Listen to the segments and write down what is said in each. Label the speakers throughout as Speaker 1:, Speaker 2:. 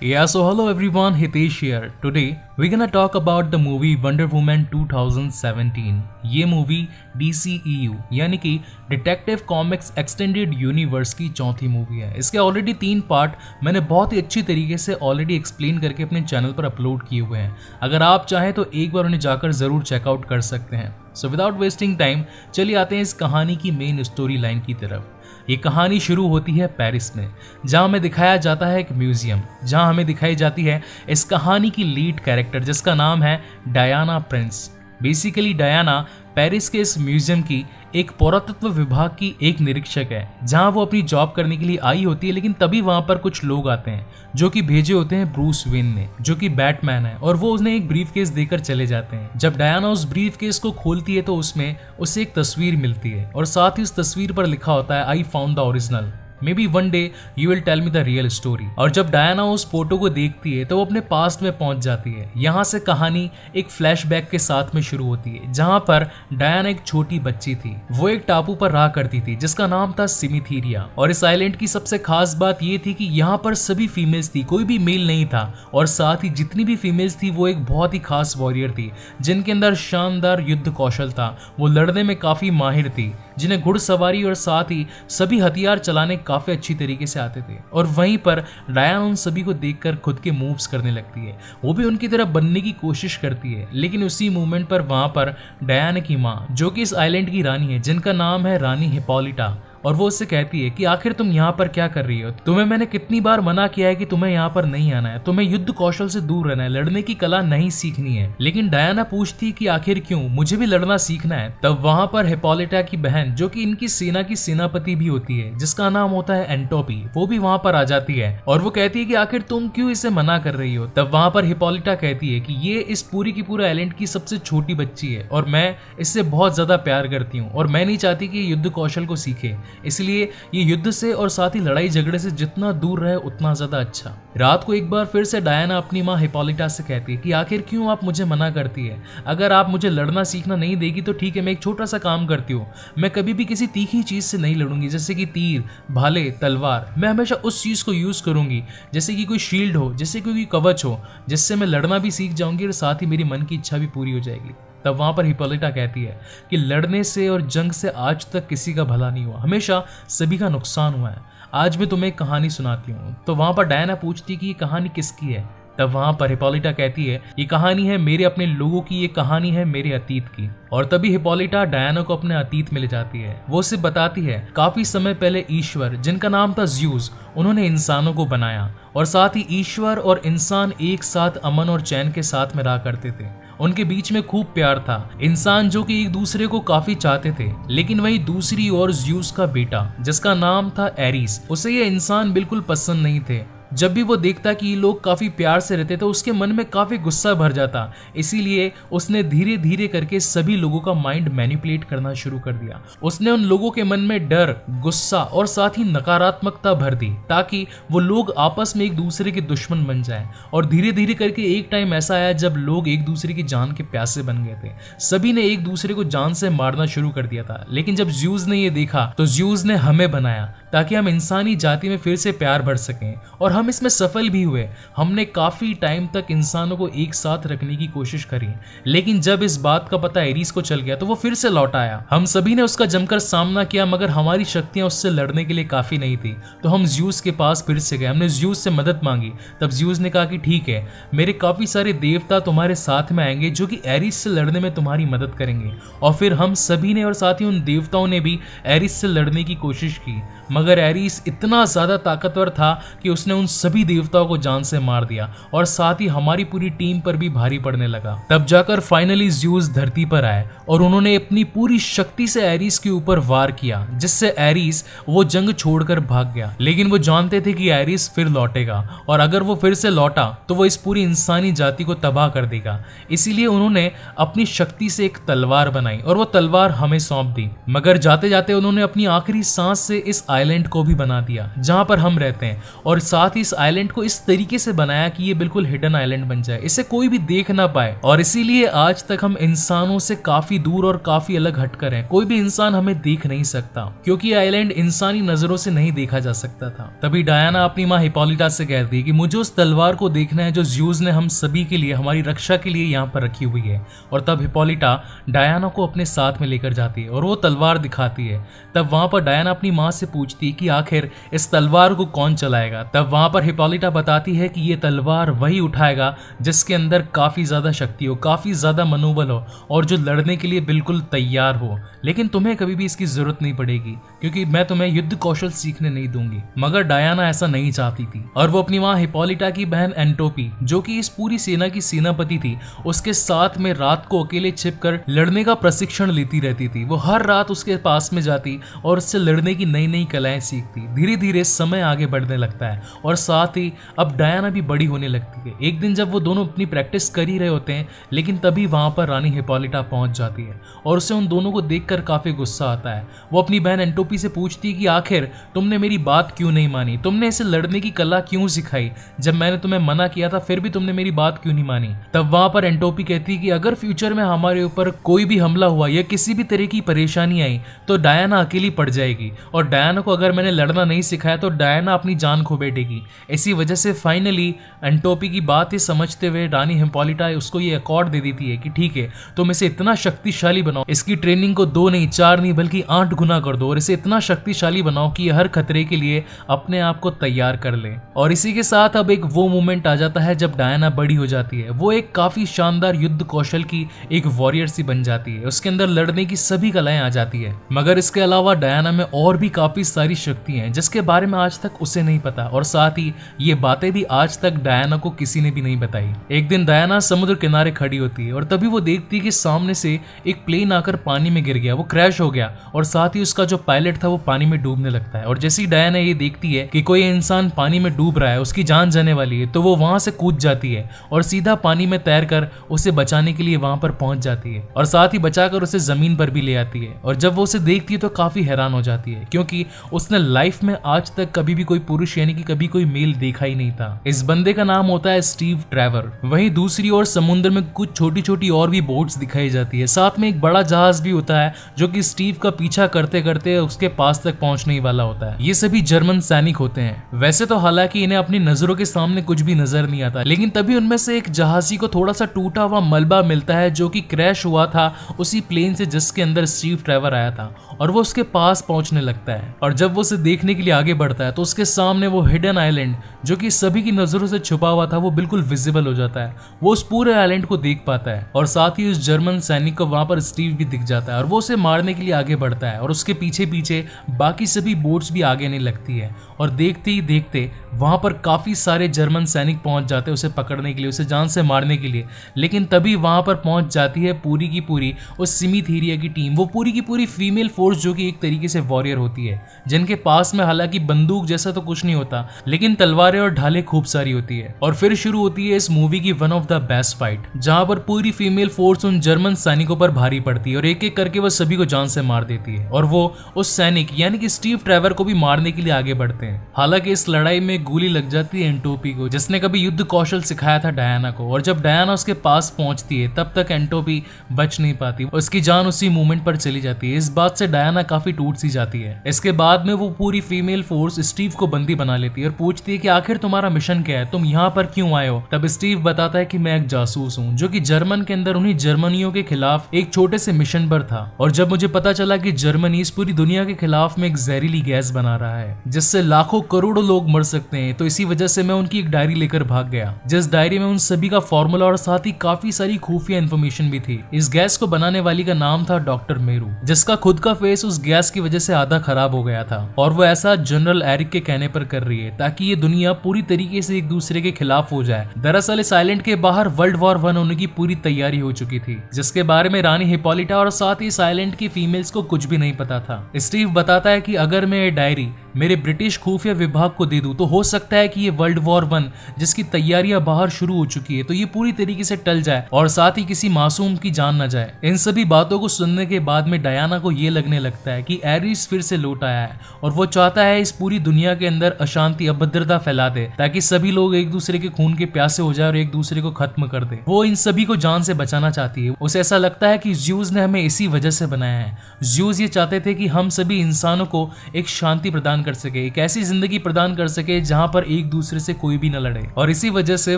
Speaker 1: Yeah, so hello everyone, Hitesh here. Today we're gonna talk about the movie Wonder Woman 2017. ये movie DCEU यानी कि detective comics extended universe की चौथी movie है। इसके already 3 part मैंने बहुत ही अच्छी तरीके से ऑलरेडी एक्सप्लेन करके अपने चैनल पर अपलोड किए हुए हैं। अगर आप चाहें तो एक बार उन्हें जाकर ज़रूर चेकआउट कर सकते हैं। सो विदाउट वेस्टिंग टाइम चलिए आते हैं इस कहानी की मेन स्टोरी लाइन की तरफ। ये कहानी शुरू होती है पेरिस में, जहां हमें दिखाया जाता है एक म्यूजियम, जहां हमें दिखाई जाती है इस कहानी की लीड कैरेक्टर जिसका नाम है Diana Prince. Basically Diana Paris के इस म्यूजियम की एक पुरातत्व विभाग की एक निरीक्षक है, जहां वो अपनी जॉब करने के लिए आई होती है। लेकिन तभी वहां पर कुछ लोग आते हैं जो कि भेजे होते हैं ब्रूस वेन ने, जो कि बैटमैन है, और वो उन्हें एक ब्रीफकेस देकर चले जाते हैं। जब डायना उस ब्रीफकेस को खोलती है तो उसमें उसे एक तस्वीर मिलती है और साथ ही उस तस्वीर पर लिखा होता है I found the original, maybe one day you will tell me the real story. और जब डायना उस फोटो को देखती है तो वो अपने पास्ट में पहुंच जाती है। यहाँ से कहानी एक फ्लैशबैक के साथ में शुरू होती है, जहाँ पर डायना एक छोटी बच्ची थी। वो एक टापू पर रहा करती थी जिसका नाम था सिमिथीरिया, और इस आइलैंड की सबसे खास बात ये थी कि यहाँ पर सभी फीमेल्स थी, कोई भी मेल नहीं था। और साथ ही जितनी भी फीमेल्स थी वो एक बहुत ही खास वॉरियर थी, जिनके अंदर शानदार युद्ध कौशल था। वो लड़ने में काफी माहिर थी, जिन्हें घुड़सवारी और साथ ही सभी हथियार चलाने काफी अच्छी तरीके से आते थे। और वहीं पर डायना उन सभी को देखकर खुद के मूव्स करने लगती है, वो भी उनकी तरह बनने की कोशिश करती है। लेकिन उसी मूवमेंट पर वहां पर डायना की माँ, जो कि इस आइलैंड की रानी है, जिनका नाम है रानी हिपोलिटा, और वो उससे कहती है कि आखिर तुम यहाँ पर क्या कर रही हो? तुम्हें मैंने कितनी बार मना किया है कि तुम्हें यहाँ पर नहीं आना है, तुम्हें युद्ध कौशल से दूर रहना है, लड़ने की कला नहीं सीखनी है। लेकिन डायना पूछती कि आखिर क्यों, मुझे भी लड़ना सीखना है। तब वहां पर हिपोलिटा की बहन, जो कि इनकी सेना की सेनापति भी होती है, जिसका नाम होता है एंटोपी, वो भी वहां पर आ जाती है और वो कहती है कि आखिर तुम क्यों इसे मना कर रही हो। तब वहां पर हिपोलिटा कहती है कि ये इस पूरी की पूरा आइलैंड की सबसे छोटी बच्ची है और मैं इससे बहुत ज्यादा प्यार करती हूँ और मैं नहीं चाहती कि युद्ध कौशल को सीखे, इसलिए ये युद्ध से और साथ ही लड़ाई झगड़े से जितना दूर रहे उतना ज्यादा अच्छा। रात को एक बार फिर से डायना अपनी माँ हिपोलिटा से कहती है कि आखिर क्यों आप मुझे मना करती है? अगर आप मुझे लड़ना सीखना नहीं देगी तो ठीक है, मैं एक छोटा सा काम करती हूँ, मैं कभी भी किसी तीखी चीज से नहीं लड़ूंगी, जैसे कि तीर, भाले, तलवार। मैं हमेशा उस चीज को यूज करूंगी जैसे कि कोई शील्ड हो, जैसे कोई कवच हो, जिससे मैं लड़ना भी सीख जाऊंगी और साथ ही मेरी मन की इच्छा भी पूरी हो जाएगी। तब वहां पर हिपोलिटा कहती है कि लड़ने से और जंग से आज तक किसी का भला नहीं हुआ, हमेशा सभी का नुकसान हुआ है। आज मैं तुम्हें एक कहानी सुनाती हूँ। तो वहां पर डायना पूछती कि ये कहानी किसकी है? तब वहां पर हिपोलिटा कहती है ये कहानी है मेरे अपने लोगों की, ये कहानी है मेरे अतीत की। और तभी हिपोलिटा डायना को अपने अतीत में ले जाती है। वो उसे बताती है काफी समय पहले ईश्वर, जिनका नाम था ज़्यूस, उन्होंने इंसानों को बनाया और साथ ही ईश्वर और इंसान एक साथ अमन और चैन के साथ में रहा करते थे। उनके बीच में खूब प्यार था। इंसान जो कि एक दूसरे को काफी चाहते थे, लेकिन वही दूसरी ओर ज़्यूस का बेटा, जिसका नाम था एरिस, उसे ये इंसान बिल्कुल पसंद नहीं थे। जब भी वो देखता कि ये लोग काफी प्यार से रहते तो उसके मन में काफी गुस्सा भर जाता। इसीलिए उसने धीरे धीरे करके सभी लोगों का माइंड मैनिपुलेट करना शुरू कर दिया। उसने उन लोगों के मन में डर, गुस्सा और साथ ही नकारात्मकता भर दी, ताकि वो लोग आपस में एक दूसरे के दुश्मन बन जाएं। और धीरे धीरे करके एक टाइम ऐसा आया जब लोग एक दूसरे की जान के प्यासे बन गए थे। सभी ने एक दूसरे को जान से मारना शुरू कर दिया था। लेकिन जब ज़्यूस ने ये देखा तो ज़्यूस ने हमें बनाया ताकि हम इंसानी जाति में फिर से प्यार भर सकें, और हम इसमें सफल भी हुए। हमने काफी टाइम तक इंसानों को एक साथ रखने की कोशिश करी, लेकिन जब इस बात का पता एरिस को चल गया तो वो फिर से लौट आया। हम सभी ने उसका जमकर सामना किया, मगर हमारी शक्तियां उससे लड़ने के लिए काफी नहीं थी। तो हम ज़्यूस के पास फिर से गए, हमने ज़्यूस से मदद मांगी। तब ज़्यूस ने कहा कि ठीक है, मेरे काफी सारे देवता तुम्हारे साथ में आएंगे जो कि एरिस से लड़ने में तुम्हारी मदद करेंगे। और फिर हम सभी ने और साथ ही उन देवताओं ने भी एरिस से लड़ने की कोशिश की, मगर एरिस इतना ज्यादा ताकतवर था कि उसने उन सभी देवताओं को जान से मार दिया और साथ ही हमारी पूरी टीम पर भी भारी पड़ने लगा। तब जाकर फाइनली ज़्यूस धरती पर आए और उन्होंने अपनी पूरी शक्ति से एरिस के ऊपर वार किया, जिससे एरिस वो जंग छोड़कर भाग गया। लेकिन वो जानते थे कि एरिस फिर लौटेगा, और अगर वो फिर से लौटा तो वो इस पूरी इंसानी जाति को तबाह कर देगा। इसीलिए उन्होंने अपनी शक्ति से एक तलवार बनाई और वो तलवार हमें सौंप दी। मगर जाते जाते उन्होंने अपनी आखिरी सांस से इस आइलैंड को भी बना दिया जहां पर हम रहते हैं, और साथ ही इस आइलैंड को इस तरीके से बनाया कि ये बिल्कुल हिडन आइलैंड बन जाए, इसे कोई भी देख ना पाए। और इसीलिए आज तक हम इंसानों से काफी दूर और काफी अलग हटकर हैं। कोई भी इंसान हमें देख नहीं सकता क्योंकि आइलैंड इंसानी नजरों से नहीं देखा जा सकता था। तभी डायना अपनी माँ हिपोलिटा से कहती है कि मुझे उस तलवार को देखना है जो ज़्यूस ने हम सभी के लिए, हमारी रक्षा के लिए यहाँ पर रखी हुई है। और तब हिपोलिटा डायना को अपने साथ में लेकर जाती है और वो तलवार दिखाती है। तब वहां पर डायना अपनी माँ से पूछती है कि आखिर इस तलवार को कौन चलाएगा। तब वहां पर हिपोलिटा बताती है कि ये तलवार वही उठाएगा जिसके अंदर काफी ज्यादा शक्ति हो, काफी ज्यादा मनोबल हो और जो लड़ने के लिए बिल्कुल तैयार हो। लेकिन तुम्हें कभी भी इसकी जरूरत नहीं पड़ेगी क्योंकि मैं तुम्हें युद्ध कौशल सीखने नहीं दूंगी। मगर डायना ऐसा नहीं चाहती थी और वो अपनी माँ हिपोलिटा की बहन एंटोपी, जो कि इस पूरी सेना की सेनापति थी, उसके साथ में रात को अकेले छिपकर लड़ने का प्रशिक्षण लेती रहती थी। वो हर रात उसके पास में जाती और उससे लड़ने की नई नई कलाएं सीखती। धीरे धीरे समय आगे बढ़ने लगता है और साथ ही अब डायना भी बड़ी होने लगती है। एक दिन जब वो दोनों अपनी प्रैक्टिस कर ही रहे होते हैं, लेकिन तभी वहां पर रानी हिपोलिटा पहुंच जाती है और उसे उन दोनों को देखकर काफी गुस्सा आता है। वो अपनी बहन एंटोपी से पूछती है कि आखिर तुमने मेरी बात क्यों नहीं मानी, तुमने इसे लड़ने की कला क्यों सिखाई, जब मैंने तुम्हें मना किया था फिर भी तुमने मेरी बात क्यों नहीं मानी। तब वहां पर एंटोपी कहती है कि अगर फ्यूचर में हमारे ऊपर कोई भी हमला हुआ या किसी भी तरह की परेशानी आई तो डायना अकेली पड़ जाएगी, और डायना को अगर मैंने लड़ना नहीं सिखाया तो डायना अपनी जान खो बैठेगी। इसी वजह से फाइनली एंटोपी की बात ही समझते हुए रानी हिपोलिटा उसको ये अकॉर्ड दे देती है कि ठीक है, तुम इसे इतना शक्तिशाली बनाओ, इसकी ट्रेनिंग को 2 नहीं 4 नहीं बल्कि 8 गुना कर दो और इसे इतना शक्तिशाली बनाओ कि ये हर खतरे के लिए अपने आप को तैयार कर ले। और इसी के साथ अब एक वो मोमेंट आ जाता है जब डायना बड़ी हो जाती है। वो एक काफी शानदार युद्ध कौशल की एक वॉरियर सी बन जाती है, उसके अंदर लड़ने की सभी कलाएं आ जाती है। मगर इसके अलावा डायना में और भी काफी सारी शक्तियां हैं जिसके बारे में आज तक उसे नहीं पता, और साथ ही ये बातें भी आज तक डायना को किसी ने भी नहीं बताई। एक दिन डायना समुद्र किनारे खड़ी होती है और तभी वो देखती है कि सामने से एक प्लेन आकर पानी में गिर गया, वो क्रैश हो गया और साथ ही उसका जो पायलट था वो पानी में डूबने लगता है। और जैसे ही डायना ये देखती है कि कोई इंसान पानी में डूब रहा है, उसकी जान जाने वाली है, तो वो वहां से कूद जाती है और सीधा पानी में तैरकर उसे बचाने के लिए वहां पर पहुंच जाती है और साथ ही बचाकर उसे जमीन पर भी ले आती है। और जब वो उसे देखती है तो काफी हैरान हो जाती है क्योंकि उसने लाइफ में आज तक कभी भी कोई पुरुष यानी कि कभी कोई मेल देखा ही नहीं था। इस बंदे का नाम होता है स्टीव ट्रेवर। वहीं दूसरी ओर समुद्र में कुछ छोटी छोटी और भी बोट्स दिखाई जाती है, साथ में एक बड़ा जहाज भी होता है जो कि स्टीव का पीछा करते करते उसके पास तक पहुंचने ही वाला होता है। ये सभी जर्मन सैनिक होते हैं। वैसे तो हालांकि इन्हें अपनी नजरों के सामने कुछ भी नजर नहीं आता, लेकिन तभी उनमें से एक जहाजी को थोड़ा सा टूटा हुआ मलबा मिलता है जो कि क्रैश हुआ था उसी प्लेन से जिसके अंदर स्टीव ट्रेवर आया था, और वो उसके पास पहुंचने लगता है। और जब वो उसे देखने के लिए आगे बढ़ता है तो उसके सामने वो हिडन आइलैंड जो कि सभी की नजरों से छुपा हुआ था वो बिल्कुल विजिबल हो जाता है। वो उस पूरे आइलैंड को देख पाता है और साथ ही उस जर्मन सैनिक को वहां पर स्टीव भी दिख जाता है और वो उसे मारने के लिए आगे बढ़ता है और उसके पीछे पीछे बाकी सभी बोट्स भी आगे नहीं लगती है। और देखते ही देखते वहां पर काफी सारे जर्मन सैनिक पहुंच जाते हैं उसे पकड़ने के लिए, उसे जान से मारने के लिए। लेकिन तभी वहां पर पहुंच जाती है पूरी की पूरी उस सिमिथेरिया की टीम, वो पूरी की पूरी फीमेल फोर्स जो कि एक तरीके से वॉरियर होती है, जिनके पास में हालांकि बंदूक जैसा तो कुछ नहीं होता लेकिन तलवारें और ढालें खूब सारी होती है। और फिर शुरू होती है इस मूवी की one of the best fight, जहां पर पूरी फीमेल फोर्स उन जर्मन सैनिकों पर भारी पड़ती है और एक एक करके वो सभी को जान से मार देती है और वो उस सैनिक यानी कि स्टीव ट्रेवर को भी मारने के लिए आगे बढ़ते हैं। हालांकि इस लड़ाई में गोली लग जाती है एंटोपी को, जिसने कभी युद्ध कौशल सिखाया था डायना को, और जब डायना उसके पास पहुंचती है तब तक एंटोपी बच नहीं पाती, उसकी जान उसी मूवमेंट पर चली जाती है। इस बात से डायना काफी टूट सी जाती है। इसके बाद में वो पूरी फीमेल फोर्स स्टीव को बंदी बना लेती है और पूछती है कि आखिर तुम्हारा मिशन क्या है, तुम यहाँ पर क्यों आए हो। तब स्टीव बताता है कि मैं एक जासूस हूँ जो कि जर्मन के अंदर उन्हीं जर्मनियों के खिलाफ एक छोटे से मिशन पर था, और जब मुझे पता चला कि जर्मनी इस पूरी दुनिया के खिलाफ में एक जहरीली गैस बना रहा है जिससे लाखों करोड़ों लोग मर सकते हैं, तो इसी वजह से मैं उनकी एक डायरी लेकर भाग गया, जिस डायरी में उन सभी का फॉर्मूला और साथ ही काफी सारी खुफिया इन्फॉर्मेशन भी थी। इस गैस को बनाने वाली का नाम था डॉक्टर मेरू, जिसका खुद का फेस उस गैस की वजह से आधा खराब हो गया था, और वो ऐसा जनरल एरिक के कहने पर कर रही है ताकि ये दुनिया पूरी तरीके से एक दूसरे के खिलाफ हो जाए। दरअसल इस आइलैंड के बाहर वर्ल्ड वॉर 1 होने की पूरी तैयारी हो चुकी थी, जिसके बारे में रानी हिपोलिटा और साथ ही इस आइलैंड की फीमेल्स को कुछ भी नहीं पता था। स्टीव बताता है कि अगर मैं ये डायरी मेरे ब्रिटिश खुफिया विभाग को दे दूं तो हो सकता है कि ये वर्ल्ड वॉर 1 जिसकी तैयारियां बाहर शुरू हो चुकी है तो ये पूरी तरीके से टल जाए और साथ ही किसी मासूम की जान न जाए। इन सभी बातों को सुनने के बाद में डायना को ये लगने लगता है कि एरिस फिर से लौट आया है और वो चाहता है इस पूरी दुनिया के अंदर अशांति अभद्रता फैला दे ताकि सभी लोग एक दूसरे के खून के प्यासे हो जाए और एक दूसरे को खत्म कर दे। वो इन सभी को जान से बचाना चाहती है। उसे ऐसा लगता है कि ज़्यूस ने हमें इसी वजह से बनाया है। ज़्यूस ये चाहते थे कि हम सभी इंसानों को एक शांति प्रदान कर सके, एक ऐसी जिंदगी प्रदान कर सके जहां पर एक दूसरे से कोई भी न लड़े, और इसी वजह से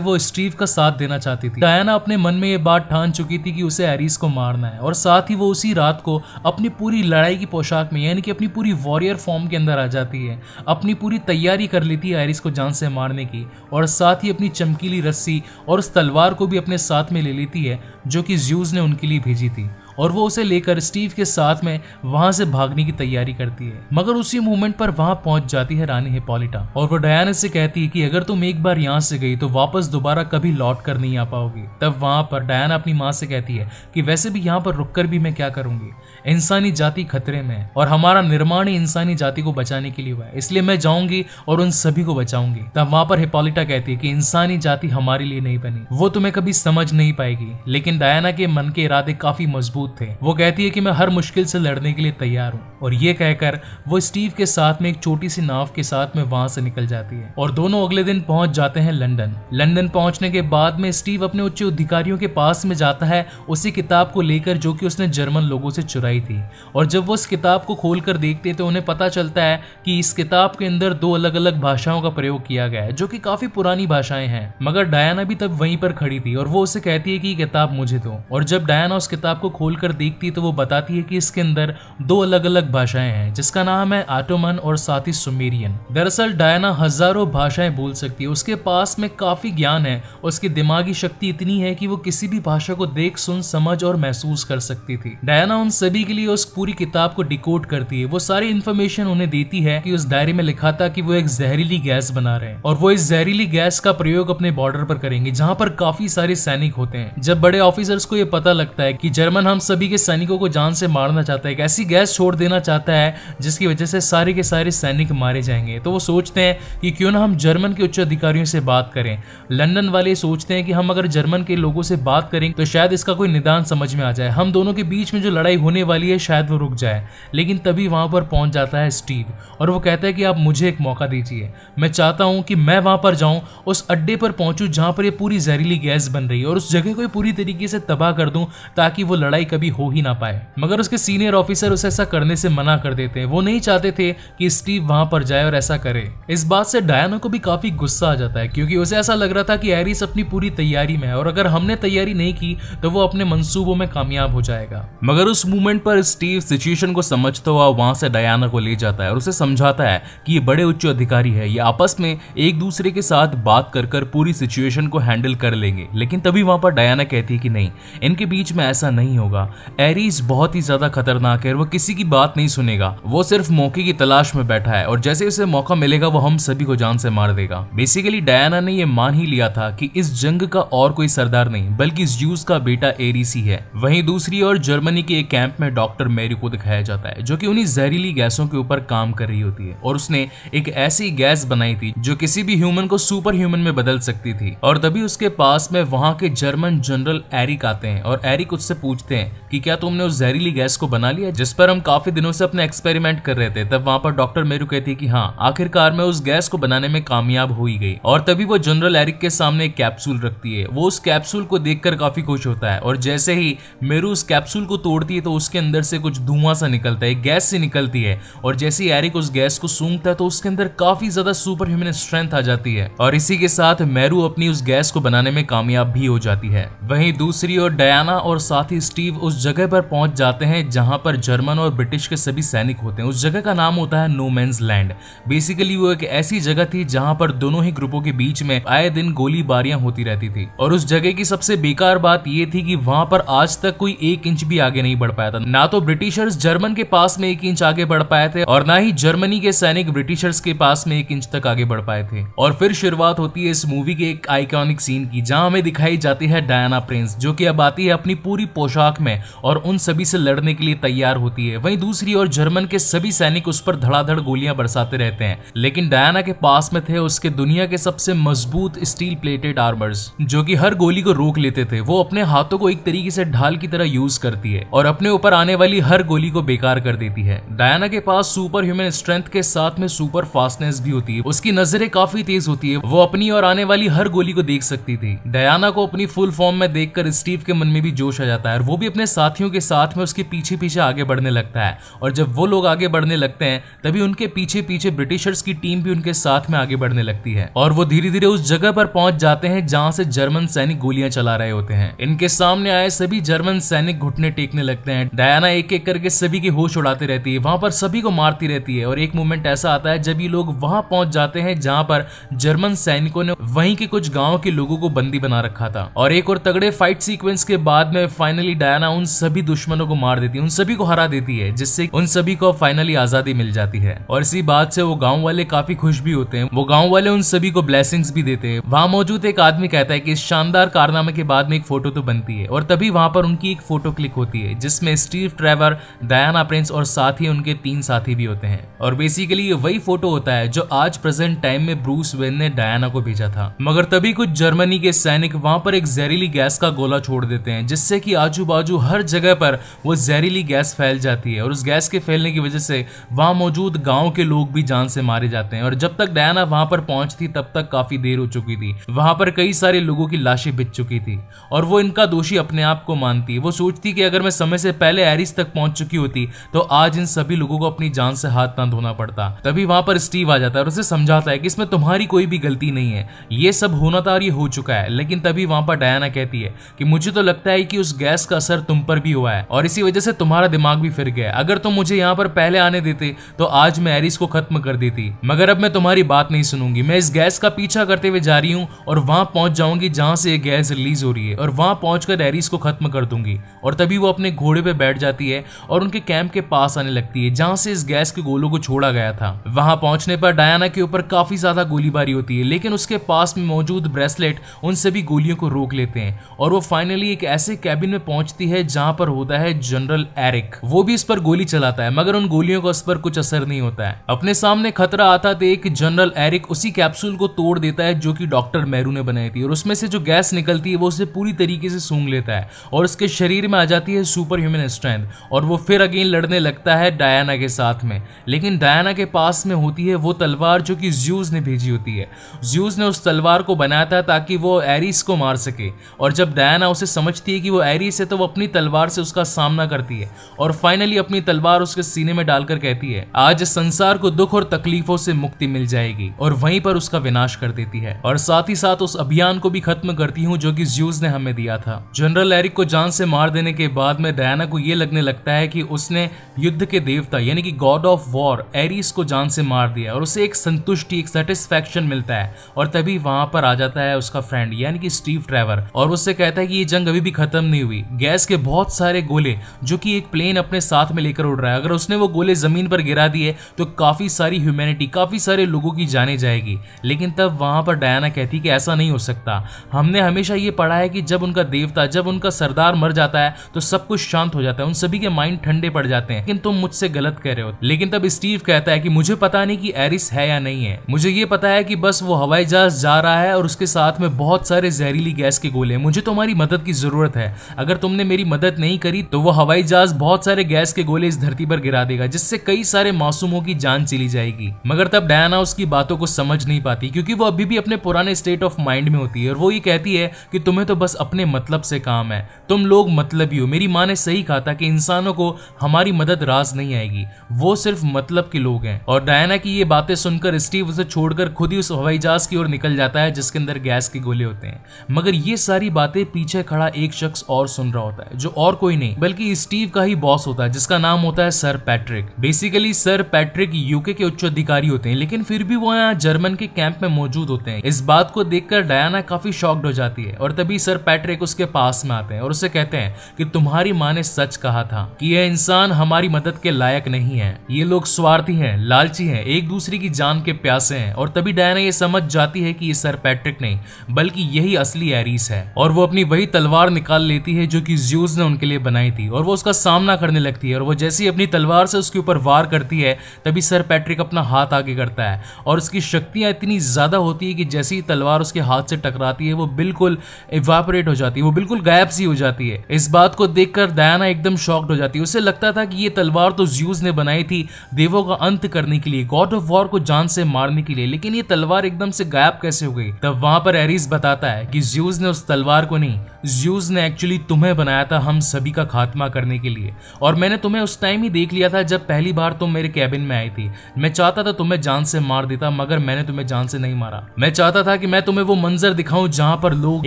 Speaker 1: वो स्टीव का साथ देना चाहती थी। डायना अपने मन में ये बात ठान चुकी थी कि उसे एरिस को मारना है, और साथ ही वो उसी रात को अपनी पूरी लड़ाई की पोशाक में यानी कि अपनी पूरी वॉरियर फॉर्म के अंदर आ जाती है। अपनी पूरी तैयारी कर लेती है एरिस को जान से मारने की, और साथ ही अपनी चमकीली रस्सी और उस तलवार को भी अपने साथ में ले लेती है जो कि ज़्यूस ने उनके लिए भेजी थी, और वो उसे लेकर स्टीव के साथ में वहां से भागने की तैयारी करती है। मगर उसी मोमेंट पर वहां पहुंच जाती है रानी हिप्पोलिटा, और वो डायना से कहती है कि अगर तुम एक बार यहाँ से गई तो वापस दोबारा कभी लौट कर नहीं आ पाओगी। तब वहां पर डायना अपनी माँ से कहती है कि वैसे भी यहाँ पर रुककर भी मैं क्या करूंगी, इंसानी जाति खतरे में है और हमारा निर्माण ही इंसानी जाति को बचाने के लिए हुआ है, इसलिए मैं जाऊंगी और उन सभी को बचाऊंगी। तब वहां पर हिप्पोलिटा कहती है कि इंसानी जाति हमारे लिए नहीं बनी, वो तुम्हें कभी समझ नहीं पाएगी। लेकिन डायना के मन के इरादे काफी मजबूत थे। वो कहती है कि मैं हर मुश्किल से लड़ने के लिए तैयार हूँ, और ये कहकर वो स्टीव के साथ में एक छोटी सी नाव के साथ में वहां से निकल जाती है, और दोनों अगले दिन पहुंच जाते हैं लंदन। लंदन पहुंचने के बाद में स्टीव अपने उच्च अधिकारियों के पास में जाता है उसी किताब को लेकर जो कि उसने जर्मन लोगों से चुराई थी, और जब वो इस किताब को खोलकर देखते तो उन्हें पता चलता है कि इस किताब के अंदर 2 अलग अलग भाषाओं का प्रयोग किया गया है जो कि काफी पुरानी भाषाएं हैं। मगर डायना भी तब वहीं पर खड़ी थी और वो उसे कहती है कि ये किताब मुझे दो, और जब डायना उस किताब को खोलकर देखती है तो वो बताती है कि इसके अंदर 2 अलग अलग भाषाएं हैं जिसका नाम है ऑटोमन और साथ ही सुमेरियन। दरअसल डायना हजारों भाषाएं बोल सकती है, उसके पास में काफी ज्ञान है, उसकी दिमागी शक्ति इतनी है कि वो किसी भी भाषा को देख सुन समझ और महसूस कर सकती थी। डायना उन सभी के लिए उस पूरी किताब को डिकोड करती है, वो सारी इंफॉर्मेशन उन्हें देती है कि उस डायरी में लिखा था कि वो एक जहरीली गैस बना रहे हैं और वो इस जहरीली गैस का प्रयोग अपने बॉर्डर पर करेंगे जहां पर काफी सारे सैनिक होते हैं। जब बड़े ऑफिसर्स को ये पता लगता है कि जर्मन हम सभी के सैनिकों को जान से मारना चाहता है, एक ऐसी गैस छोड़ देना चाहता है जिसकी वजह से सारे के सारे सैनिक मारे जाएंगे, तो वो सोचते हैं कि क्यों ना हम जर्मन के उच्च अधिकारियों से बात करें। लंदन वाले सोचते हैं कि हम अगर जर्मन के लोगों से बात करें तो शायद इसका कोई निदान समझ में आ जाए, हम दोनों के बीच में जो लड़ाई होने वाली है शायद वो रुक जाए। लेकिन तभी वहां पर पहुंच जाता है स्टीव और वो कहता है कि आप मुझे एक मौका दीजिए, मैं चाहता हूं कि मैं वहां पर जाऊं, उस अड्डे पर पहुंचूं जहां पर ये पूरी जहरीली गैस बन रही है और उस जगह को पूरी तरीके से तबाह कर दूं ताकि वो लड़ाई कभी हो ही ना पाए। मगर उसके सीनियर ऑफिसर उसे ऐसा करने से मना कर देते हैं, वो नहीं चाहते थे कि स्टीव वहां पर जाए और ऐसा करे। इस बात से डायना को भी काफी गुस्सा आ जाता है क्योंकि उसे ऐसा लग रहा था कि एरिस अपनी पूरी तैयारी में है और अगर हमने तैयारी नहीं की तो वो अपने मंसूबों में कामयाब हो जाएगा। मगर उस मोमेंट पर स्टीव सिचुएशन को समझता हुआ वहां से डायना को ले जाता है और उसे समझाता है कि ये बड़े उच्च अधिकारी है, ये आपस में एक दूसरे के साथ बात कर पूरी सिचुएशन को हैंडल कर लेंगे। लेकिन तभी वहां पर डायना कहती है कि नहीं, इनके बीच में ऐसा नहीं होगा, एरिस बहुत ही ज्यादा खतरनाक है और वो किसी की बात नहीं सुनेगा, वो सिर्फ मौके की तलाश में बैठा है और जैसे उसे मौका मिलेगा वो हम सभी को जान से मार देगा। बेसिकली डायना ने ये मान ही लिया था कि इस जंग का और कोई सरदार नहीं बल्कि ज़्यूस का बेटा एरिस ही है। वहीं दूसरी ओर जर्मनी के एक कैंप में डॉक्टर मैरी को दिखाया जाता है जो कि उन्हीं जहरीली गैसों के ऊपर काम कर रही होती है और उसने एक ऐसी गैस बनाई थी जो किसी भी ह्यूमन को सुपर ह्यूमन में बदल सकती थी। और तभी उसके पास में वहां के जर्मन जनरल एरिक आते हैं और एरिक उससे पूछते हैं कि क्या तुमने उस जहरीली गैस को बना लिया जिस पर हम काफी दिनों से अपने एक्सपेरिमेंट कर रहे थे। तब वहां पर डॉक्टर मेरू कहती है कि हाँ, आखिरकार मैं उस गैस को बनाने में कामयाब हो ही गई। और तभी वो जनरल एरिक के सामने एक कैप्सूल रखती है, वो उस कैप्सूल को देखकर काफी खुश होता है और जैसे ही मेरू उस कैप्सूल को तोड़ती है तो उसके अंदर से कुछ धुआं सा निकलता है, गैस से निकलती है और जैसे ही एरिक उस गैस को सूंघता है तो उसके अंदर काफी ज्यादा सुपर ह्यूमन स्ट्रेंथ आ जाती है और इसी के साथ मेरू अपनी उस गैस को बनाने में कामयाब भी हो जाती है। वहीं दूसरी ओर डायना और साथ ही स्टीव उस जगह पर पहुंच जाते हैं जहां पर जर्मन और ब्रिटिश के सभी सैनिक होते हैं। उस जगह का नाम होता है नो मैंस लैंड। बेसिकली वो एक ऐसी जगह थी जहां पर दोनों ही ग्रुपों के बीच में आए दिन गोलीबारियां होती रहती थी और उस जगह की सबसे बेकार बात ये थी कि वहां पर आज तक कोई 1 इंच भी आगे नहीं बढ़ पाया था। ना तो ब्रिटिशर्स जर्मन के पास में 1 इंच आगे बढ़ पाए थे और ना ही जर्मनी के सैनिक ब्रिटिशर्स के पास में 1 इंच तक आगे बढ़ पाए थे। और फिर शुरुआत होती है इस मूवी के एक आइकॉनिक सीन की जहां हमें दिखाई जाती है डायना प्रिंस जो कि अब आती है अपनी पूरी पोशाक में और उन सभी से लड़ने के लिए तैयार होती है। वहीं दूसरी ओर जर्मन के सभी सैनिक उस पर धड़ाधड़ गोलियां बरसाते रहते हैं लेकिन डायना के पास में थे उसके दुनिया के सबसे मजबूत स्टील प्लेटेड आर्मर्स जो कि हर गोली को रोक लेते थे। वो अपने हाथों को एक तरीके से ढाल की तरह यूज करती है और अपने ऊपर पर आने वाली हर गोली को बेकार कर देती है। डायना के पास सुपर ह्यूमन स्ट्रेंथ के साथ में सुपर फास्टनेस भी होती है। उसकी नजरें काफी तेज होती है, वो अपनी और आने वाली हर गोली को देख सकती थी। डायना को अपनी फुल फॉर्म में देखकर स्टीव के मन में भी जोश आ जाता है और वो भी अपने साथियों के साथ में उसके पीछे पीछे आगे बढ़ने लगता है। और जब वो लोग आगे बढ़ने लगते हैं तभी उनके पीछे पीछे ब्रिटिशर्स की टीम भी उनके साथ में आगे बढ़ने लगती है और वो धीरे धीरे उस जगह पर पहुंच जाते हैं जहां से जर्मन सैनिक गोलियां चला रहे होते हैं। इनके सामने आए सभी जर्मन सैनिक घुटने टेकने लगते हैं। डायना एक एक करके सभी के होश उड़ाते रहती है, वहां पर सभी को मारती रहती है और एक मोमेंट ऐसा आता है जब ये लोग वहां पहुंच जाते हैं जहां पर जर्मन सैनिकों ने वहीं के कुछ गांव के लोगों को बंदी बना रखा था। और एक और तगड़े फाइट सीक्वेंस के बाद में फाइनली डायना उन सभी दुश्मनों को मार देती है, उन सभी को हरा देती है, जिससे उन सभी को फाइनली आजादी मिल जाती है। और इसी बात से वो गांव वाले काफी खुश भी होते हैं। वो गांव वाले उन सभी को ब्लेसिंग्स भी देते हैं। वहां मौजूद एक आदमी कहता है कि इस शानदार कारनामे के बाद में एक फोटो तो बनती है और तभी वहां पर उनकी एक फोटो क्लिक होती है जिसमें स्टीव ट्रेवर, डायना प्रिंस और साथ ही उनके 3 साथी भी होते हैं। और बेसिकली ये वही फोटो होता है जो आज प्रेजेंट टाइम में ब्रूस वेन ने डायना को भेजा था। मगर तभी कुछ जर्मनी के सैनिक वहां पर एक जहरीली गैस का गोला छोड़ देते हैं जिससे कि आजू बाजू हर जगह पर वो जहरीली गैस फैल जाती है और उस गैस के फैलने की वजह से वहां मौजूद गांव के लोग भी जान से मारे जाते हैं। और जब तक डायना वहां पर पहुंचती तब तक काफी देर हो चुकी थी। वहां पर कई सारे लोगों की लाशें बिछ चुकी थी और वो इनका दोषी अपने आप को मानती। वो सोचती कि अगर मैं समय से पहले एरिस तक पहुंच चुकी होती तो आज इन सभी लोगों को अपनी जान से हाथ ना धोना पड़ता। तभी वहां पर स्टीव आ जाता है और उसे समझाता है कि इसमें तुम्हारी कोई भी गलती नहीं है, ये सब होना था और ये हो चुका है। लेकिन तभी वहां पर डायना कहती है कि मुझे तो लगता है कि उस गैस का असर तुम पर भी हुआ है और इसी वजह से तुम्हारा दिमाग भी फिर गया। अगर तुम मुझे यहाँ पर पहले आने देते तो आज मैं एरिस को खत्म कर देती, मगर अब मैं तुम्हारी बात नहीं सुनूंगी। मैं इस गैस का पीछा करते हुए जा रही हूँ और वहां पहुंच जाऊंगी जहां से ये गैस रिलीज हो रही है और वहां पहुंचकर एरिस को खत्म कर दूंगी। और तभी वो अपने घोड़े पे बैठ जाती है और उनके कैंप के पास आने लगती है जहां से इस गैस के गोलों को छोड़ा गया था। वहां पहुंचने पर डायना के ऊपर काफी ज्यादा गोलीबारी होती है, लेकिन उसके पास में मौजूद ब्रेसलेट उन सभी गोलियों को रोक लेते हैं और वो फाइनली एक ऐसे कैबिन में पहुंचती है जहां पर होता है जनरल एरिक। वो भी इस पर गोली चलाता है मगर उन गोलियों का इस पर कुछ असर नहीं होता है। अपने सामने खतरा आता देख जनरल एरिक उसी कैप्सूल को तोड़ देता है जो कि डॉक्टर मैरू ने बनाई थी और उसमें से जो गैस निकलती है वो उसे पूरी तरीके से सूंघ लेता है और उसके शरीर में आ जाती है सुपर ह्यूमन स्ट्रेंथ और वो फिर अगेन लड़ने लगता है डायना के साथ में। लेकिन डायना के पास में होती है वो तलवार जो कि ज़्यूस ने भेजी होती है। ज़्यूस ने उस तलवार को बनाया था ताकि वो एरिस को मार सके और जब डायना उसे समझती है कि वो एरिस है तो वो अपनी तलवार से उसका सामना करती है और फाइनली अपनी तलवार उसके सीने में डालकर कहती है आज संसार को दुख और तकलीफों से मुक्ति मिल जाएगी और वहीं पर उसका विनाश कर देती है और साथ ही साथ उस अभियान को भी खत्म करती हूँ जो कि ज़्यूस ने हमें दिया था। जनरल एरिक को जान से मार देने के बाद में डायना को ये लगने लगता है कि उसने युद्ध के देवता यानी कि गॉड ऑफ वॉर एरिस को जान से मार दिया और उसे एक संतुष्टि, एक सेटिस्फैक्शन मिलता है। और तभी वहां पर आ जाता है उसका फ्रेंड यानी कि स्टीव ट्रेवर और उससे कहता है कि ये जंग अभी भी खत्म नहीं हुई। गैस के बहुत सारे गोले जो कि एक प्लेन अपने साथ में लेकर उड़ रहा है, अगर उसने वो गोले जमीन पर गिरा दिए तो काफी सारी ह्यूमैनिटी, काफी सारे लोगों की जाने जाएगी। लेकिन तब वहां पर डायना कहती कि ऐसा नहीं हो सकता। हमने हमेशा ये पढ़ा है कि जब उनका देवता, जब उनका सरदार मर जाता है तो सब कुछ शांत हो जाता है, उन सभी के माइंड ठंडे पड़ जाते हैं। लेकिन तुम मुझसे गलत कह रहे हो। लेकिन तब स्टीव कहता है कि मुझे पता नहीं कि एरिस है या नहीं है, मुझे ये पता है कि बस वो हवाई जहाज जा रहा है और उसके साथ में बहुत सारे जहरीली गैस के गोले हैं। मुझे तुम्हारी मदद की जरूरत है। अगर तुमने मेरी मदद नहीं करी तो वो हवाई जहाज बहुत सारे गैस के गोले इस धरती पर गिरा देगा जिससे कई सारे मासूमों की जान चली जाएगी। मगर तब डायना उसकी बातों को समझ नहीं पाती क्योंकि वो अभी भी अपने पुराने स्टेट ऑफ माइंड में होती है और वो ये कहती है कि तुम्हें तो बस अपने मतलब से काम है, तुम लोग मतलबी हो। मेरी माँ ने सही कहा था कि इंसानों को हमारी मदद राज नहीं आएगी, वो सिर्फ मतलब के लोग हैं। और डायना की ये बातें सुनकर स्टीव उसे छोड़कर खुद ही उस हवाई जहाज की ओर निकल जाता है जिसके अंदर गैस के गोले होते हैं। मगर ये सारी बातें पीछे खड़ा एक शख्स और सुन रहा होता है जो और कोई नहीं बल्कि स्टीव का ही बॉस होता है जिसका नाम होता है sir Patrick. Basically sir Patrick UK के उच्च अधिकारी होते हैं लेकिन फिर भी वो यहाँ जर्मन के कैंप में मौजूद होते हैं। इस बात को देखकर डायना काफी शॉक्ड हो जाती है और तभी सर पैट्रिक उसके पास में आते हैं और उसे कहते हैं कि तुम्हारी माँ ने सच कहा था कि यह इंसान हमारी मदद के लायक नहीं है, ये लोग स्वार्थी हैं, लालची हैं, एक दूसरे की जान के प्यासे हैं। और तभी डायना ये समझ जाती है कि ये सर पैट्रिक नहीं बल्कि यही असली एरिस है और वो अपनी वही तलवार निकाल लेती है जो कि ज़्यूस ने उनके लिए बनाई थी और वो उसका सामना करने लगती है और वो जैसे ही अपनी तलवार से उसके ऊपर वार करती है तभी सर पैट्रिक अपना हाथ आगे करता है और उसकी शक्तियां इतनी ज्यादा होती है कि जैसे ही तलवार उसके हाथ से टकराती है वो बिल्कुल इवापोरेट हो जाती है, वो बिल्कुल गायब सी हो जाती है। इस बात को देखकर डायना एकदम शॉक्ड हो जाती है। उसे लगता था कि ये तलवार तो ज़्यूस ने बनाई थी देवों का अंत करने के लिए, गॉड ऑफ वॉर को जान से मारने के लिए, लेकिन ये तलवार एकदम से गायब कैसे हो गई। तब वहां पर एरिस बताता है कि ज़्यूस ने उस तलवार को नहीं, ज़्यूस ने एक्चुअली तुम्हें बनाया था हम सभी का खात्मा करने के लिए, और मैंने तुम्हें उस टाइम ही देख लिया था जब पहली बार तुम मेरे कैबिन में आई थी। मैं चाहता था तुम्हें जान से मार देता, मगर मैंने तुम्हें जान से नहीं मारा। मैं चाहता था कि मैं तुम्हें वो मंजर दिखाऊं जहां पर लोग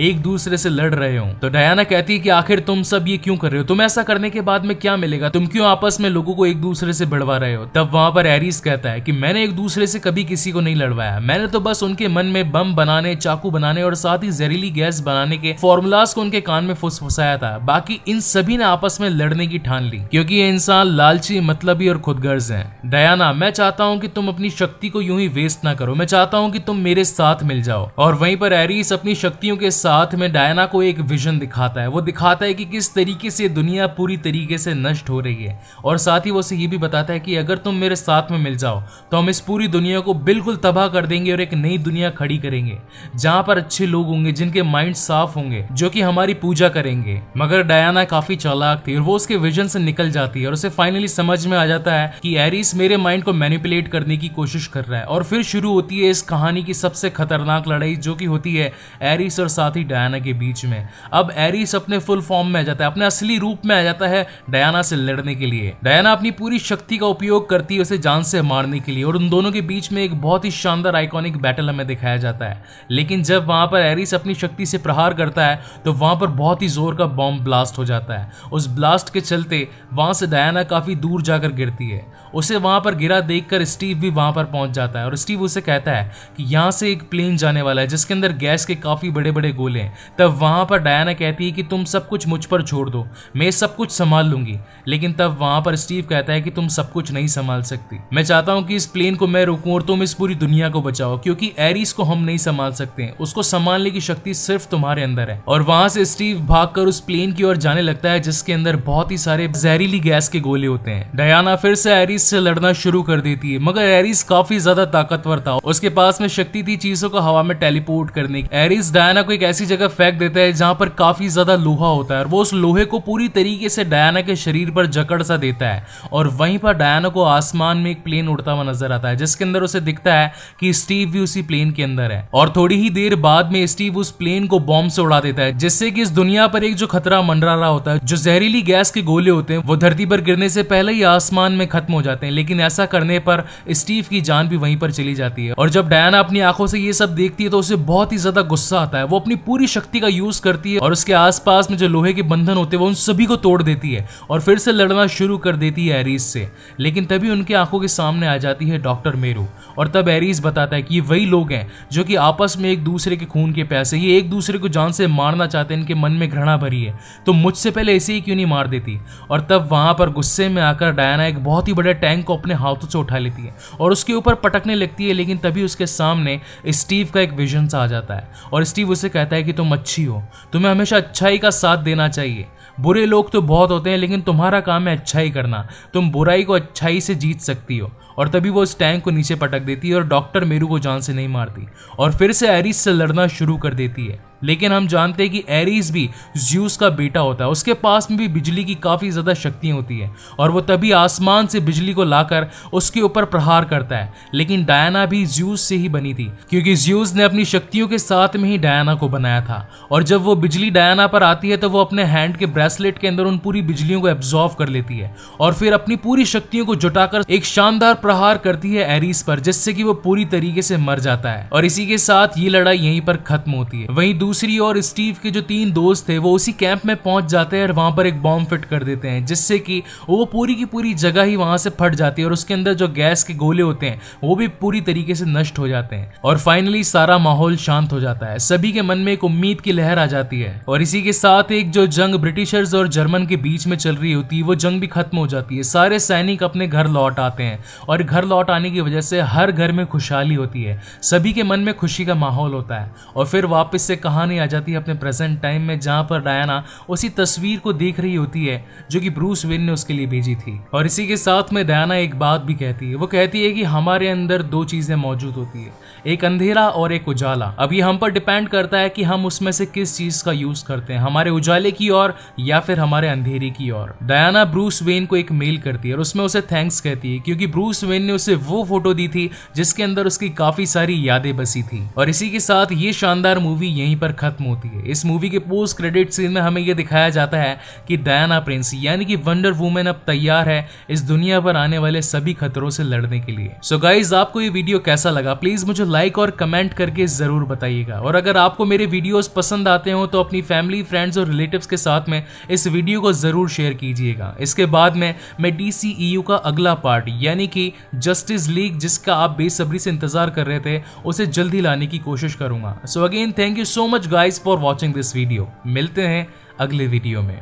Speaker 1: एक दूसरे से लड़ रहे हो। तो डायना कहती है कि आखिर तुम सब ये क्यों कर रहे हो, तुम ऐसा करने के बाद में क्या मिलेगा, तुम क्यों आपस में लोगों को एक दूसरे से भिड़वा रहे हो। तब वहां पर एरिस कहता है कि मैंने एक दूसरे से कभी किसी को नहीं लड़वाया, मैंने तो बस उनके मन में बम बनाने, चाकू बनाने और साथ ही जहरीली गैस बनाने के फॉर्मूलाज को उनके कान में फुसफुसाया था। बाकी इन सभी ने आपस में लड़ने की ठान ली, क्योंकि ये इंसान लालची, मतलबी और खुदगर्ज हैं। डायना, मैं चाहता हूं कि तुम अपनी शक्ति को यूं ही वेस्ट ना करो, मैं चाहता हूं कि तुम मेरे साथ मिल जाओ। और वहीं पर एरिस अपनी शक्तियों के साथ में डायना को एक विजन दिखाता है। वो दिखाता है कि किस तरीके से दुनिया पूरी तरीके से नष्ट हो रही है, और साथ ही वो उसे ये भी बताता है कि अगर तुम मेरे साथ में मिल जाओ तो हम इस पूरी दुनिया को बिल्कुल तबाह कर देंगे और एक नई दुनिया खड़ी करेंगे, जहां पर अच्छे लोग होंगे, जिनके माइंड साफ होंगे, जो कि हमारी पूजा करेंगे। मगर डायना काफी चालाक थी और वो उसके विजन से निकल जाती है, और उसे फाइनली समझ में आ जाता है कि एरिस मेरे माइंड को मैनिपुलेट करने की कोशिश कर रहा है। और फिर शुरू होती है इस कहानी की सबसे खतरनाक लड़ाई, जो कि होती है एरिस और साथ ही डायना के बीच में। अब एरिस अपने फुल फॉर्म में आ जाता है, अपने असली रूप में आ जाता है डायना से लड़ने के लिए। डायना अपनी पूरी शक्ति का उपयोग करती है उसे जान से मारने के लिए, और उन दोनों के बीच में एक बहुत ही शानदार आइकॉनिक बैटल हमें दिखाया जाता है। लेकिन जब वहां पर एरिस अपनी शक्ति से प्रहार करता है तो वहां पर बहुत ही जोर का बॉम्ब ब्लास्ट हो जाता है। उस ब्लास्ट के चलते वहां से डायना काफी दूर जाकर गिरती है। उसे वहां पर गिरा देखकर स्टीव भी वहां पर पहुंच जाता है, और स्टीव उसे कहता है कि यहाँ से एक प्लेन जाने वाला है जिसके अंदर गैस के काफी बड़े बड़े गोले हैं। तब वहां पर डायना कहती है कि तुम सब कुछ मुझ पर छोड़ दो, मैं सब कुछ संभाल लूंगी। लेकिन तब वहां पर स्टीव कहता है कि तुम सब कुछ नहीं संभाल सकती, मैं चाहता हूं कि इस प्लेन को मैं रोकूं और तुम इस पूरी दुनिया को बचाओ, क्योंकि एरिस को हम नहीं संभाल सकते, उसको संभालने की शक्ति सिर्फ तुम्हारे अंदर है। और वहां से स्टीव भागकर उस प्लेन की ओर जाने लगता है जिसके अंदर बहुत ही सारे जहरीली गैस के गोले होते हैं। डायना फिर से एरिस से लड़ना शुरू कर देती है, मगर एरिस काफी ज्यादा ताकतवर था, उसके पास में शक्ति थी चीजों को हवा में टेलीपोर्ट करने की। एरिस डायना को एक ऐसी जगह फेंक देता है जहां पर काफी ज्यादा लोहा होता है, और वो उस लोहे को पूरी तरीके से डायना के शरीर पर जकड़ सा देता है। और वहीं पर डायना को आसमान में एक प्लेन उड़ता हुआ नजर आता है, जिसके अंदर उसे दिखता है कि स्टीव भी उसी प्लेन के अंदर है। और थोड़ी ही देर बाद में स्टीव उस प्लेन को बॉम्ब से उड़ा देता है, जिससे कि इस दुनिया पर एक जो खतरा मंडरा रहा होता है, जो जहरीली गैस के गोले होते हैं, वो धरती पर गिरने से पहले ही आसमान में खत्म हो जाते हैं। लेकिन ऐसा करने पर स्टीव की जान भी वहीं पर चली जाती है। और जब डायना अपनी आंखों से ये सब देखती है तो उसे बहुत ही ज्यादा गुस्सा आता है। वो अपनी पूरी शक्ति का यूज करती है और उसके आसपास में जो लोहे के बंधन होते हैं वो उन सभी को तोड़ देती है और फिर से लड़ना शुरू कर देती है एरिस से। लेकिन तभी उनकी आंखों के सामने आ जाती है डॉक्टर मेरू, और तब एरिस बताता है कि ये वही लोग हैं जो कि आपस में एक दूसरे के खून के प्यासे, ये एक दूसरे को जान से मारना चाहते हैं, इनके मन में घृणा भरी है, तो मुझसे पहले ऐसे ही क्यों नहीं मार देती। और तब वहां पर गुस्से में आकर डायना एक बहुत ही बड़े टैंक को अपने हाथों से उठा लेती है और उसके ऊपर पटकने लगती है। लेकिन तभी उसके सामने स्टीव का एक विजन सा आ जाता है और स्टीव उसे कहता है कि तुम अच्छी हो, तुम्हें हमेशा अच्छाई का साथ देना चाहिए। बुरे लोग तो बहुत होते हैं लेकिन तुम्हारा काम है अच्छाई करना, तुम बुराई को अच्छाई से जीत सकती हो। और तभी वो उस टैंक को नीचे पटक देती है और डॉक्टर मेरू को जान से नहीं मारती और फिर से एरिस से लड़ना शुरू कर देती है। लेकिन हम जानते हैं कि एरिस भी ज़्यूस का बेटा होता है, उसके पास में भी बिजली की काफ़ी ज़्यादा शक्तियाँ होती है और वो तभी आसमान से बिजली को लाकर उसके ऊपर प्रहार करता है। लेकिन डायना भी ज़्यूस से ही बनी थी, क्योंकि ज़्यूस ने अपनी शक्तियों के साथ में ही डायना को बनाया था। और जब वो बिजली डायना पर आती है तो वो अपने हैंड के ब्रेसलेट के अंदर उन पूरी बिजलियों को एब्जॉर्व कर लेती है और फिर अपनी पूरी शक्तियों को जुटाकर एक शानदार प्रहार करती है एरिस पर, जिससे कि वो पूरी तरीके से मर जाता है। और इसी के साथ ये लड़ाई यहीं पर खत्म होती है। वहीं दूसरी ओर स्टीव के जो 3 दोस्त थे वो उसी कैंप में पहुंच जाते हैं और वहां पर एक बॉम्ब फिट कर देते हैं, जिससे कि वो पूरी की पूरी जगह ही वहां से फट जाती है और उसके अंदर जो गैस के गोले होते हैं वो भी पूरी तरीके से नष्ट हो जाते हैं। और फाइनली सारा माहौल शांत हो जाता है, सभी के मन में एक उम्मीद की लहर आ जाती है। और इसी के साथ एक जो जंग ब्रिटिशर्स और जर्मन के बीच में चल रही होती है वो जंग भी खत्म हो जाती है। सारे सैनिक अपने घर लौट आते हैं और घर लौट आने की वजह से हर घर में खुशहाली होती है, सभी के मन में खुशी का माहौल होता है। और फिर वापस से कहानी कहानी आ जाती है अपने प्रेजेंट टाइम में, जहां पर डायना उसी तस्वीर को देख रही होती है जो कि ब्रूस वेन ने उसके लिए भेजी थी। और इसी के साथ में डायना एक बात भी कहती है, वो कहती है कि हमारे अंदर दो चीजें मौजूद होती है, एक अंधेरा और एक उजाला। अब ये हम पर डिपेंड करता है कि हम उसमें से किस चीज का यूज करते हैं, हमारे उजाले की ओर या फिर हमारे अंधेरे की ओर। डायना ब्रूस वेन को एक मेल करती है और उसमें उसे थैंक्स कहती है, क्योंकि ब्रूस वेन ने उसे वो फोटो दी थी जिसके अंदर उसकी काफी सारी यादें बसी थी। और इसी के साथ ये शानदार मूवी यहीं पर खत्म होती है। इस मूवी के पोस्ट क्रेडिट सीन में हमें यह दिखाया जाता है कि डायना प्रिंस यानी कि वंडर वुमन अब तैयार है इस दुनिया पर आने वाले सभी खतरों से लड़ने के लिए। सो गाइज, आपको ये वीडियो कैसा लगा प्लीज मुझे लाइक और कमेंट करके जरूर बताइएगा। और अगर आपको मेरे वीडियोस पसंद आते हो तो अपनी फैमिली, फ्रेंड्स और रिलेटिव्स के साथ में इस वीडियो को जरूर शेयर कीजिएगा। इसके बाद में मैं DCEU का अगला पार्ट यानी कि जस्टिस लीग, जिसका आप बेसब्री से इंतजार कर रहे थे, उसे जल्दी लाने की कोशिश करूंगा। So again thank you so much guys for watching this video. मिलते हैं अगले वीडियो में।